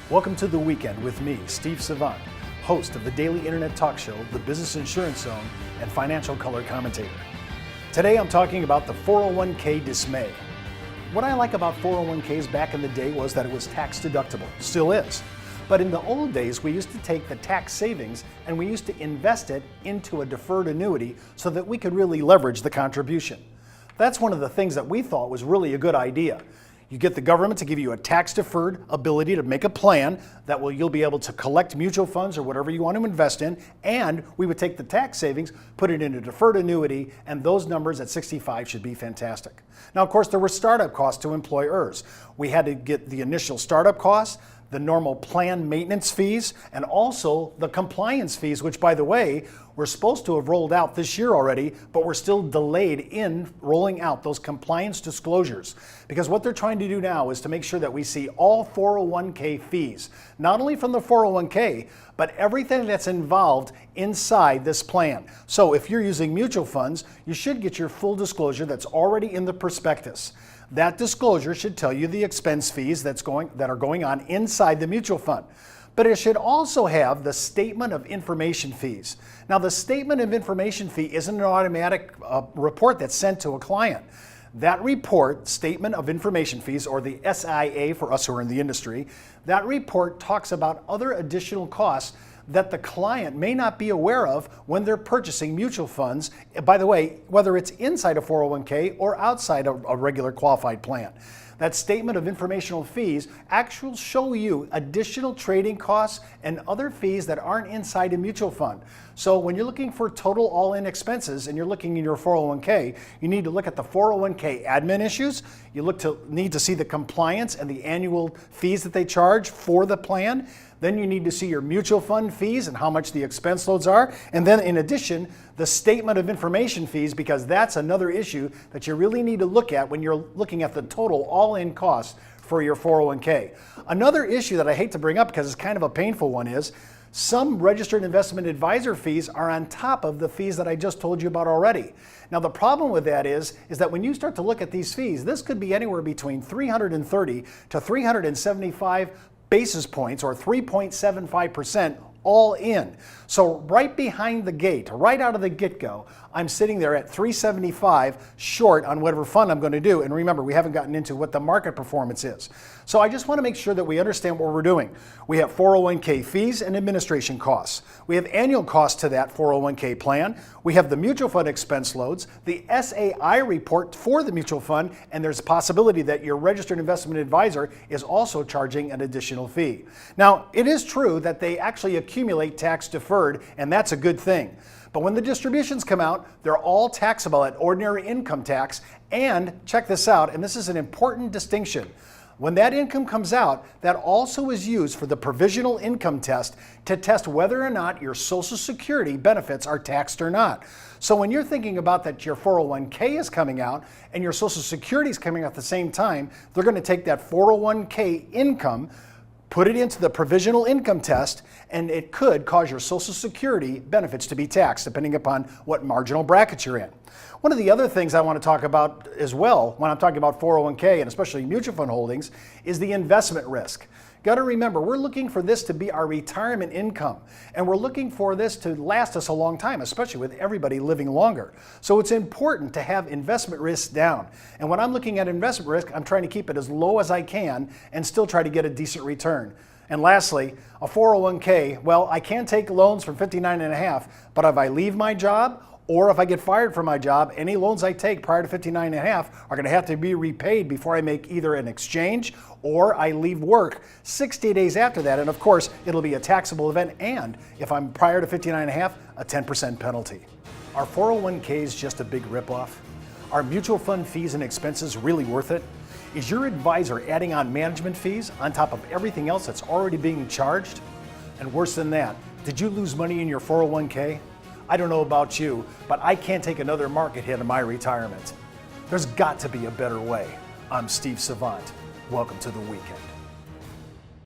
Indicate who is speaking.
Speaker 1: Welcome to The Weekend with me, Steve Savant, host of the daily internet talk show, The Business Insurance Zone, and financial color commentator. Today I'm talking about the 401k Dismay. What I like about 401ks back in the day was that it was tax deductible, still is. But in the old days, we used to take the tax savings and we used to invest it into a deferred annuity so that we could really leverage the contribution. That's one of the things that we thought was really a good idea. You get the government to give you a tax-deferred ability to make a plan that you'll be able to collect mutual funds or whatever you want to invest in, and we would take the tax savings, put it in a deferred annuity, and those numbers at 65 should be fantastic. Now, of course, there were startup costs to employers. We had to get the initial startup costs, the normal plan maintenance fees, and also the compliance fees, which, by the way, we're supposed to have rolled out this year already, but we're still delayed in rolling out those compliance disclosures. Because what they're trying to do now is to make sure that we see all 401k fees, not only from the 401k, but everything that's involved inside this plan. So if you're using mutual funds, you should get your full disclosure that's already in the prospectus. That disclosure should tell you the expense fees that are going on inside the mutual fund. But it should also have the statement of information fees. Now, the statement of information fee isn't an automatic report that's sent to a client. That report, statement of information fees, or the SIA for us who are in the industry, that report talks about other additional costs that the client may not be aware of when they're purchasing mutual funds, by the way, whether it's inside a 401k or outside a regular qualified plan. That statement of informational fees actually show you additional trading costs and other fees that aren't inside a mutual fund. So when you're looking for total all-in expenses and you're looking in your 401k, you need to look at the 401k admin issues. You need to see the compliance and the annual fees that they charge for the plan. Then you need to see your mutual fund fees and how much the expense loads are. And then in addition, the statement of information fees, because that's another issue that you really need to look at when you're looking at the total all-in cost for your 401k. Another issue that I hate to bring up because it's kind of a painful one is some registered investment advisor fees are on top of the fees that I just told you about already. Now, the problem with that is that when you start to look at these fees, this could be anywhere between 330 to 375 basis points, or 3.75% all in. So right behind the gate, right out of the get-go, I'm sitting there at 375 short on whatever fund I'm going to do. And remember, we haven't gotten into what the market performance is. So I just want to make sure that we understand what we're doing. We have 401k fees and administration costs. We have annual costs to that 401k plan. We have the mutual fund expense loads, the SAI report for the mutual fund, and there's a possibility that your registered investment advisor is also charging an additional fee. Now, it is true that they actually accumulate tax deferred, and that's a good thing. But when the distributions come out, they're all taxable at ordinary income tax. And check this out, and this is an important distinction. When that income comes out, that also is used for the provisional income test to test whether or not your Social Security benefits are taxed or not. So when you're thinking about that your 401k is coming out and your Social Security is coming out at the same time, they're going to take that 401k income, put it into the provisional income test, and it could cause your Social Security benefits to be taxed, depending upon what marginal bracket you're in. One of the other things I want to talk about as well, when I'm talking about 401k and especially mutual fund holdings, is the investment risk. Got to remember, we're looking for this to be our retirement income, and we're looking for this to last us a long time, especially with everybody living longer. So it's important to have investment risk down. And when I'm looking at investment risk, I'm trying to keep it as low as I can and still try to get a decent return. And lastly, a 401k, well, I can take loans from 59.5, but if I leave my job or if I get fired from my job, any loans I take prior to 59.5 are going to have to be repaid before I make either an exchange or I leave work 60 days after that. And of course, it'll be a taxable event. And if I'm prior to 59.5, a 10% penalty. Are 401ks just a big ripoff? Are mutual fund fees and expenses really worth it? Is your advisor adding on management fees on top of everything else that's already being charged? And worse than that, did you lose money in your 401k? I don't know about you, but I can't take another market hit in my retirement. There's got to be a better way. I'm Steve Savant. Welcome to The Weekend.